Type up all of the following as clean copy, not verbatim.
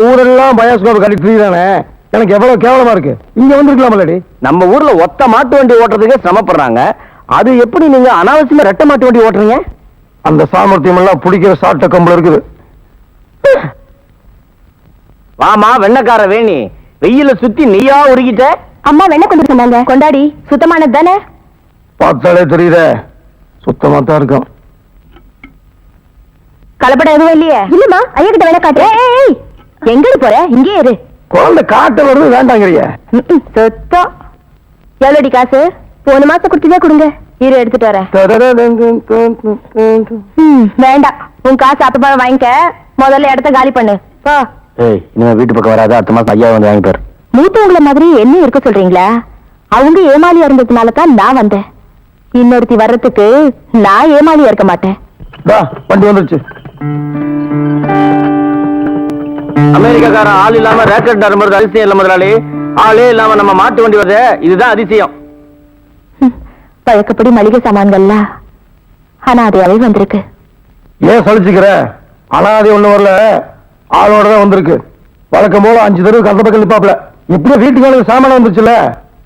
ஊரெல்லாம் பயோஸ்கோப் கட்டி தானே, எனக்கு எவ்வளவு கேவலமா இருக்கு. இங்க வந்துருக்கலாமல்லடி. நம்ம ஊர்ல ஒத்த மாட்டு வண்டி ஓட்டுறதுக்கே சிரமப்படுறாங்க, அது எப்படி நீங்க அனாவசியமா ரெட்டை மாட்டு வண்டி ஓட்டுறீங்க? அந்த சாமர்த்தியம் எல்லாம் பிடிக்கிற சாட்ட கம்பளம் இருக்குது. வாமா வெண்ணக்கார வேணி, வெயில சுத்தி நீயா உருகிட்ட. அம்மா வெண்ணெய் கொண்டு சொன்னாங்க, கொண்டாடி. சுத்தமானது தானே? பார்த்தாலே தெரியுதே, சுத்தமா தான் இருக்கும். கலப்படம் எதுவும் இல்லையே? இல்லம்மா, ஐயா கிட்ட வேணா காட்டு. எங்க போற? இங்கே இரு. குழந்தை காட்ட வருது வேண்டாங்கிறிய. சுத்தம். எவ்வளோடி காசு? போன மாசம் கொடுத்ததே கொடுங்க, இரு எடுத்துட்டு வரேன். வேண்டாம், உன் காசு அப்ப வாங்கிக்க, முதல்ல இடத்த காலி பண்ணு. போ. இனிமே வீட்டு பக்கம் வராத, அடுத்த மாசம் ஐயா வந்து வாங்கிப்பாரு. மூத்தவங்கள மாதிரி என்ன இருக்க சொல்றீங்களா? அவங்க ஏமாளியா இருந்ததுனாலதான் நான் வந்தேன். இன்னொருத்தி வர்றதுக்கு நான் ஏமாளியா இருக்க மாட்டேன். வண்டி வந்துருச்சு. அமெரிக்காக்காரன் ஆள் இல்லாம ரேக்கெட் வரும்போது அதிசயம் இல்ல முதலாளி, ஆளே இல்லாம நம்ம மாட்டு வண்டி வருது, இதுதான் அதிசயம். பழக்கப்படி மளிகை சாமான்கள்ல அனாதையாவே வந்திருக்கு. ஏன் சலிச்சுக்கிற? அனாதை ஒண்ணு வரல, ஆளோட தான் வந்திருக்கு. வழக்கம் போல 5 தடவை அந்த பக்கம் நிப்பாப்ல. எப்படியோ வீட்டுக்கு சாமான வந்துருச்சுல.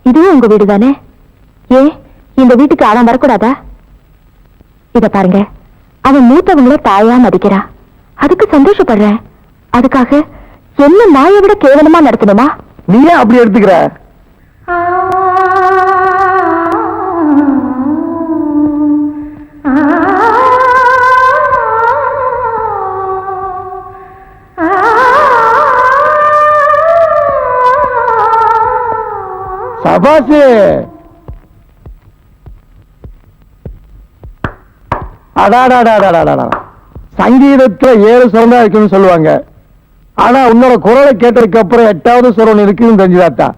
இதுவும் உங்க வீடு தானே? ஏன் இந்த வீட்டுக்கு அவன் வரக்கூடாதா? இத பாருங்க, அவன் மூத்தவங்கள தாயா மதிக்கிறா, அதுக்கு சந்தோஷப்படுறேன். அதுக்காக என்ன நாயை விட கேவலமா நடத்தணுமா? நீ ஏன் அப்படி எடுத்துக்கிற? சபாசு, சங்கீதத்துல 7 சுரம் தான் இருக்குன்னு சொல்லுவாங்க. ஆனா உன்னோட குரலை கேட்டதுக்கு அப்புறம் 8வது சுரம் இருக்குன்னு தெரிஞ்சுதாத்தா.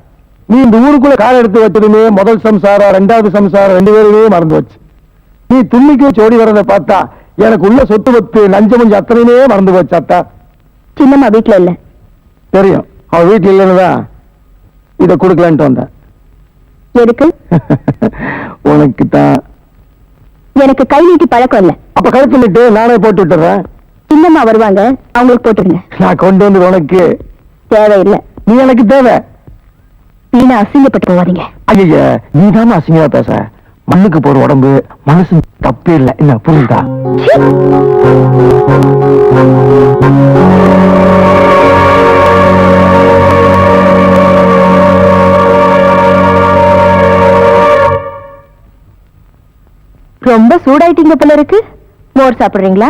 நீ இந்த ஊருக்குள்ள கால எடுத்து வச்சதுமே முதல் சம்சாரம் 2வது சம்சாரம் 2 பேருமே மறந்து வச்சு. நீ துண்ணிக்கு சோடி வரத பார்த்தா எனக்கு உள்ள சொத்து வத்து நஞ்ச மஞ்சு அத்தனையுமே மறந்து போச்சாத்தா. சின்னம்மா வீட்டுல இல்ல. தெரியும், அவ வீட்டுல இல்லைன்னுதான் இத கொடுக்கலான்ட்டு வந்தேன். எதுக்கு? உனக்கு தான். எனக்கு கை நீட்டி பழக்கம் இல்ல. அப்ப கழுத்து நீட்டு நானே போட்டு விட்டுறேன். சின்னம்மா வருவாங்க, அவங்களுக்கு போட்டுருங்க. நான் கொண்டு வந்து உனக்கு தேவையில்லை. நீ எனக்கு தேவை. வீணா அசிங்கப்பட்டு போவாதீங்க. ஐயா, நீ தானே அசிங்கமா பேச. மண்ணுக்கு போற உடம்பு மனசு தப்பே இல்லை, என்ன புரியுதா? ரொம்ப சூடாயிட்டீங்க போல இருக்கு. மோர் சாப்பிடுறீங்களா?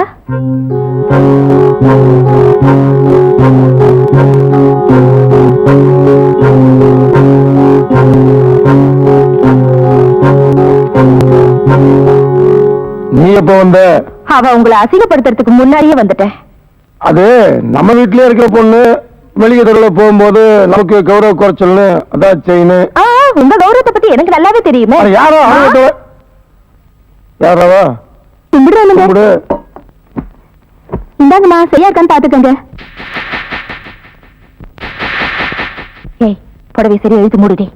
நீ எப்ப வந்த? அவ உங்களை அசிங்கப்படுத்துறதுக்கு முன்னாடியே வந்துட்டேன். அது நம்ம வீட்லயே இருக்கிற பொண்ணு வெளியே தெருவில் போகும்போது நமக்கு கௌரவ குறைச்சல்னு அதான் செயின். உங்க கௌரவத்தை பத்தி எனக்கு நல்லாவே தெரியுமே. யாரோ யாராவா? கும்பிடு. இந்தாங்கம்மா, சரியா இருக்கான்னு பாத்துக்கங்க. ஏய், புடவை சரியா இழுத்து மூடுடி.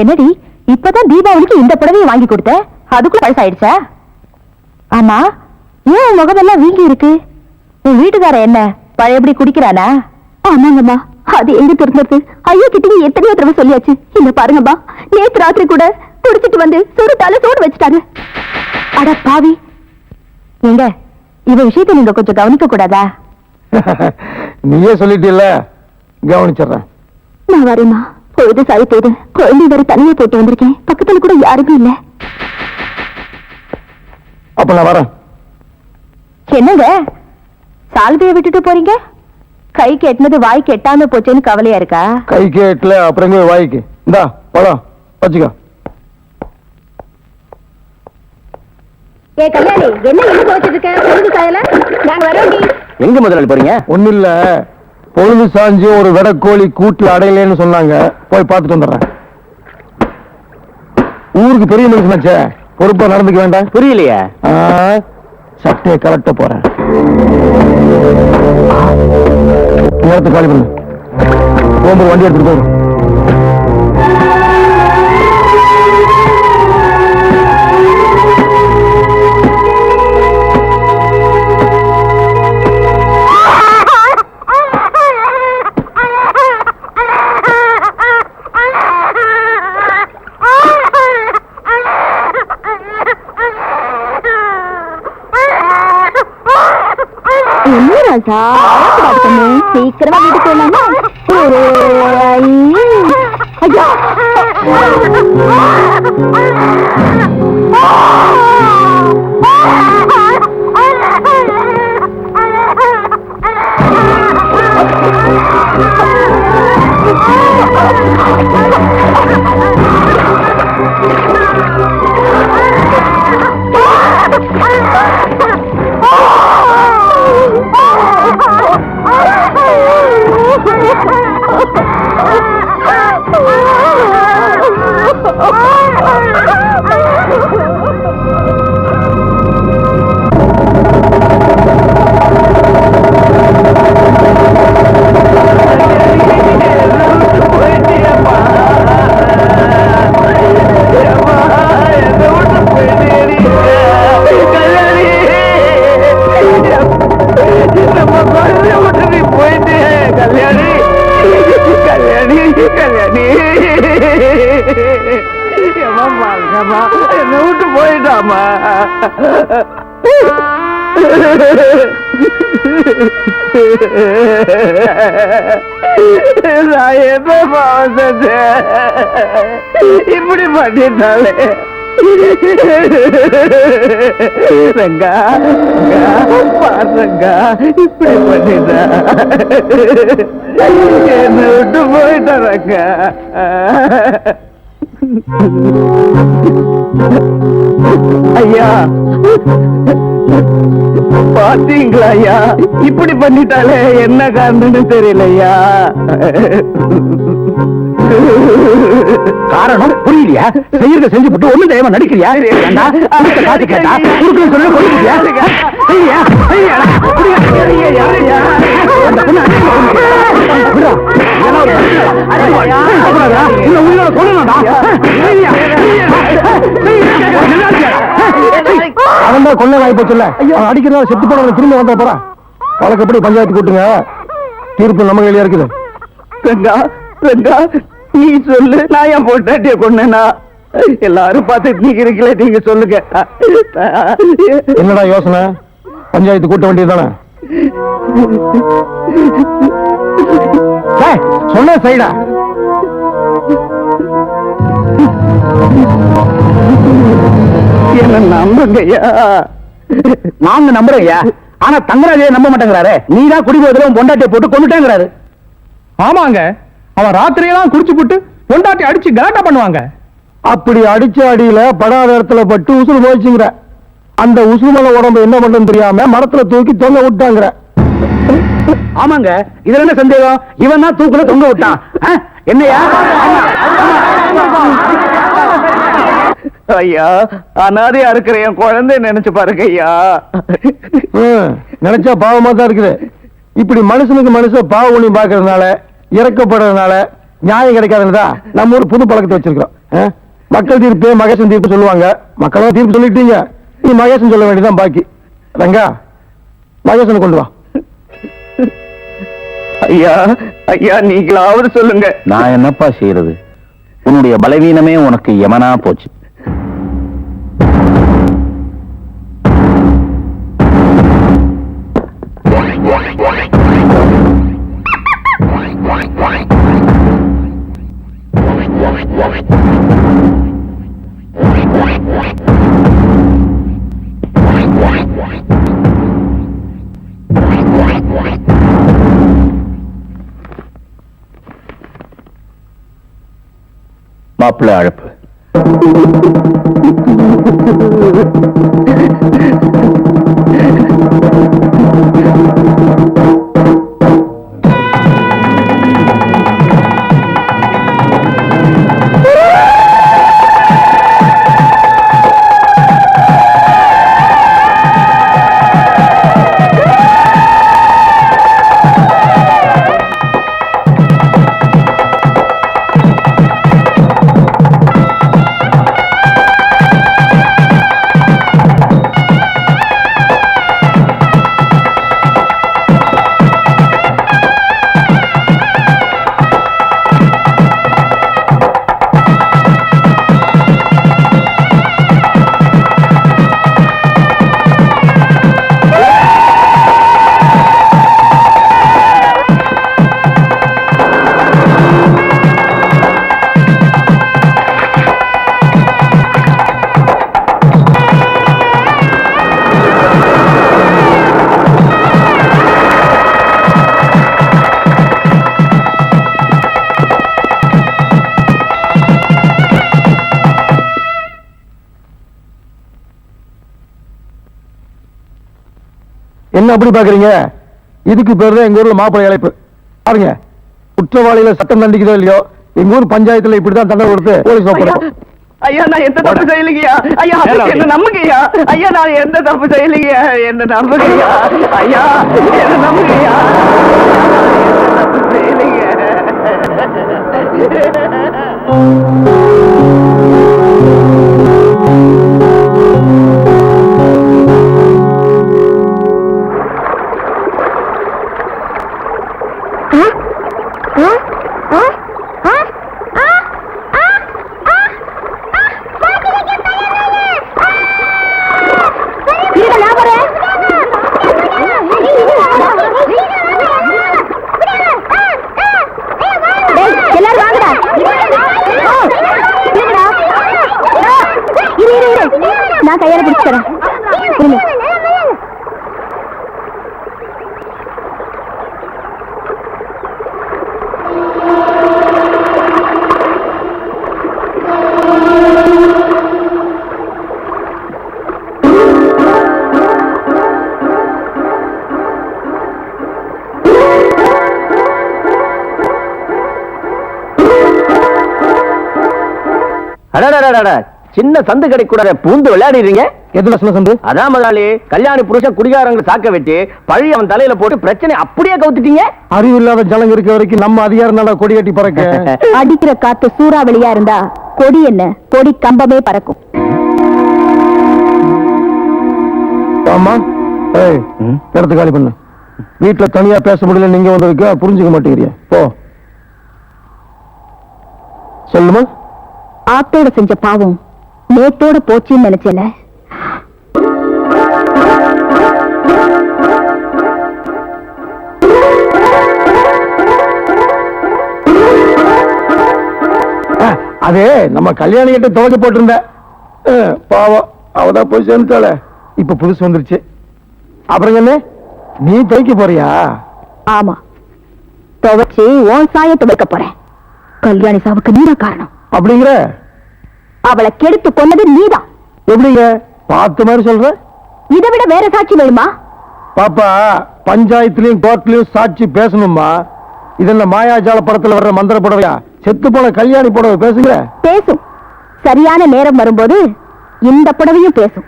என்னடி, இப்பதான் தீபாவளிக்கு இந்த புடவையை வாங்கி கொடுத்த, அதுக்குள்ள பழசாயிடுச்சா? ஆமா, ஏன் உன் முகமெல்லாம் வீங்கி இருக்கு? உன் வீட்டுக்கார என்ன பழையபடி குடிக்கிறானா? ஆமாங்கம்மா, அது எங்க தெரிஞ்சது? ஐயா கிட்ட எத்தனையோ தடவை சொல்லியாச்சு. இந்த பாருங்கம்மா, நேற்று ராத்திரி கூட குடிச்சிட்டு வந்து சுருட்டால சோடு வச்சுட்டாரு. அட பாவி, எங்க இவ விஷயத்தை நீங்க கொஞ்சம் கவனிக்க கூடாதா? நீயே சொல்லிட்டீல்ல, கவனிச்சிடுறேன். நான் வரேம்மா, பொழுது சாய் போகுது. குழந்தை வரை தனியே போட்டு வந்திருக்கேன், பக்கத்துல கூட யாருமே இல்ல. அப்ப நான் வரேன். என்னங்க சால்வையை விட்டுட்டு போறீங்க? கை கெட்டினது வாய் கெட்டாம போச்சேன்னு கவலையா இருக்கா? கை கேட்ல அப்புறம் வாய்க்கு இந்தா பழம் வச்சுக்கோ. ஏ கல்யாணி, என்ன இன்னும் துவைச்சிட்டு இருக்க? பொழுது சாயல, நாங்க வரோண்டி. எங்க முதலாளி போறீங்க? ஒண்ணு இல்ல, பொழுது சாஞ்சு ஒரு வெடக்கோழி கூட்டுல அடையலன்னு சொன்னாங்க, போய் பார்த்துட்டு வந்துடுறேன். ஊருக்கு பெரிய மனுஷனாச்சே, பொறுப்பா நடந்துக்க வேண்டாம். புரியலையே. சட்டையை கலட்ட போறேன். நேரத்தை காலி பண்ணு, போகும்போது வண்டி எடுத்துட்டு போயிடும். சீக்கிரமா வீட்டுக்கு போலாமா? ஐயா என்ன விட்டு போயிட்டாமா. நான் என்ன பாவம் செஞ்சேன்? இப்படி பண்ணிட்டாலே. ரங்கா பாருங்க, இப்படி பண்ணிட்டா என்ன விட்டு போயிட்டாங்க. ஐயா பாத்தீங்களா ஐயா, இப்படி பண்ணிட்டாலே என்ன காரணம்னு தெரியல ஐயா. காரணம் புரியலையா? செய்யறத செஞ்சுட்டு ஒண்ணு தெய்வம் நடிக்கிறியா? காசு கேட்டா குடுக்க சொல்ல கொடுக்கிறியா? அவன் தான் கொள்ளை வாய்ப்பு சொல்ல அடிக்கிறதா செத்து போன திரும்ப வந்த போறான். வழக்கப்படி பஞ்சாயத்து கூட்டுங்க, தீர்ப்பு நம்ம கையில இருக்குது. ரங்கா ரங்கா நீ சொல்லு, நான் என் பொண்டாட்டிய கொண்டேனா? எல்லாரும் பார்த்து நீங்க இருக்கல, நீங்க சொல்லுங்க. என்னடா யோசனை? பஞ்சாயத்து கூட்ட வேண்டியதுதானே? சொன்ன சைடா என்ன நம்புங்கய்யா. நாங்க நம்புறோம்யா, ஆனா தங்கராஜே நம்ப மாட்டேங்கிறாரு. நீதான் குடிபோதில பொண்டாட்டியை போட்டு கொண்டுட்டேங்கிறாரு. ஆமாங்க, அவன் ராத்திரியெல்லாம் குடிச்சு போட்டு பொண்டாட்டி அடிச்சு கலாட்டா பண்ணுவாங்க. அப்படி அடிச்ச அடியில படாத இடத்துல பட்டு உசுறு போயிச்சுங்கிற. அந்த உசுறு மேல உடம்பு என்ன பண்றதுன்னு தெரியாம மரத்துல தூக்கி தொங்க விட்டாங்கிற. ஆமாங்க, இதுல என்ன சந்தேகம்? இவன் தான் தூக்குல தொங்க விட்டான். என்னையா? ஐயா, அனாதையா இருக்கிற என் குழந்தை நினைச்சு பாருங்க ஐயா. நினைச்சா பாவமா தான் இருக்குது. இப்படி மனுஷனுக்கு மனுஷன் பாவ ஒண்ணி பாக்குறதுனால, இறக்கப்படுறதுனால நியாயம் கிடைக்காதுன்றதா நம்ம ஒரு புது பழக்கத்தை வச்சிருக்கிறோம். மக்கள் தீர்ப்பு மகேசன் தீர்ப்பு சொல்லுவாங்க. மக்களும் தீர்ப்பு சொல்லிட்டீங்க, நீ மகேசன் சொல்ல வேண்டியதான் பாக்கி. ரங்கா, மகேசனை கொண்டு வா. ஐயா ஐயா, நீங்களாவது சொல்லுங்க. நான் என்னப்பா செய்யறது? உன்னுடைய பலவீனமே உனக்கு யமனா போச்சு. மாப்பிள்ளை அழைப்பு. என்ன அப்படி பாக்குறீங்க? இதுக்கு பேரு தான் எங்க ஊர்ல மாப்பிள்ளை அழைப்பு. பாருங்க, குற்றவாளிகளை சட்டம் தண்டிக்குதோ இல்லையோ, எங்க ஊர் பஞ்சாயத்துல இப்படிதான் தண்டனை கொடுத்து போலீஸ் ஒப்படைப்போம். ஐயா நான் எந்த தப்பு செய்யலைங்கய்யா. ஐயா என்ன நம்புங்கய்யா. ஐயா நான் எந்த தப்பு செய்யலைங்கய்யா. என்ன நம்புங்கய்யா. ஐயா என்ன நம்புங்கய்யா. தப்பு செய்யலைங்க. நான் கையால பிடிச்சுறேன். சின்ன சந்து கடை கூட பூந்து விளையாடுறீங்க. எதுல சின்ன சந்து? அதான் முதலாளி, கல்யாணி புருஷன் குடிகாரங்க சாக்க வெட்டி பழைய அவன் தலையில போட்டு பிரச்சனை அப்படியே கவுத்துட்டீங்க. அறிவு இல்லாத ஜனங்க இருக்க வரைக்கும் நம்ம அதிகாரம் தானே கொடி கட்டி பறக்க. அடிக்கிற காத்து சூறாவளியா இருந்தா கொடி என்ன, கொடி கம்பமே பறக்கும். ஆமா, இடத்து காலி பண்ணு. வீட்டுல தனியா பேச முடியல, நீங்க வந்திருக்க புரிஞ்சுக்க மாட்டேங்கிறீங்க. போ சொல்லுமா. ஆத்தோட செஞ்ச பாவம் நேத்தோட போச்சுன்னு நினைச்சல. அது நம்ம கல்யாணி கிட்ட துவக்க போட்டிருந்த பாவம், அவதான் போய் சேர்ந்துட்டாள. இப்ப புதுசு வந்துருச்சு. அப்புறம் என்ன, நீ துவைக்க போறியா? ஆமா, துவைச்சு உன் சாயத்தை வைக்க போறேன். கல்யாணி சாவுக்கு நீதான் காரணம். அப்படிங்கிற? அவளை கெடுத்து கொண்டது நீதான். எப்படிங்க பார்த்த மாதிரி சொல்ற? இதை விட வேற சாட்சி வேணுமா? பாப்பா, பஞ்சாயத்துலயும் கோர்ட்லயும் சாட்சி பேசணுமா? இதென்ன மாயாஜால படத்துல வர்ற மந்திர புடவையா? செத்து போன கல்யாணி புடவை பேசுங்க. பேசும், சரியான நேரம் வரும்போது இந்த புடவையும் பேசும்.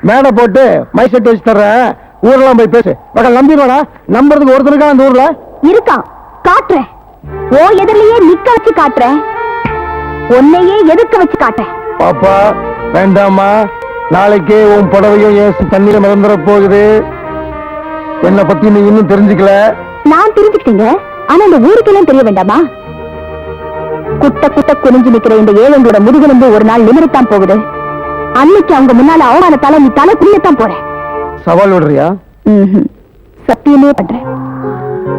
மேடை போட்டு மைசெட் வச்சு தர்றேன், ஊர்லாம் போய் பேசு. மகள் நம்பிடுவானா? நம்புறதுக்கு ஒருத்தருக்கா அந்த ஊர்ல இருக்கான். காட்டுறேன், ஓ எதிரிலேயே நிக்க வச்சு காட்டுறேன், உன்னையே எதுக்க வச்சு காட்டேன். பாப்பா வேண்டாமா, நாளைக்கே உன் புடவையும் ஏசு தண்ணீர மறந்துட போகுது. என்னை பத்தி நீ இன்னும் தெரிஞ்சுக்கல. நான் தெரிஞ்சுக்கிட்டீங்க, ஆனா இந்த ஊருக்கெல்லாம் தெரிய வேண்டாமா? குட்ட குட்ட குனிஞ்சு நிக்கிற இந்த ஏழங்களோட முதுகெலும்பு ஒரு நாள் நிமிரத்தான் போகுது. அன்னைக்கு அவங்க முன்னால அவமானத்தால நீ தலை குனியத்தான் போற. சவால் விடுறியா? சத்தியமே பண்றேன்.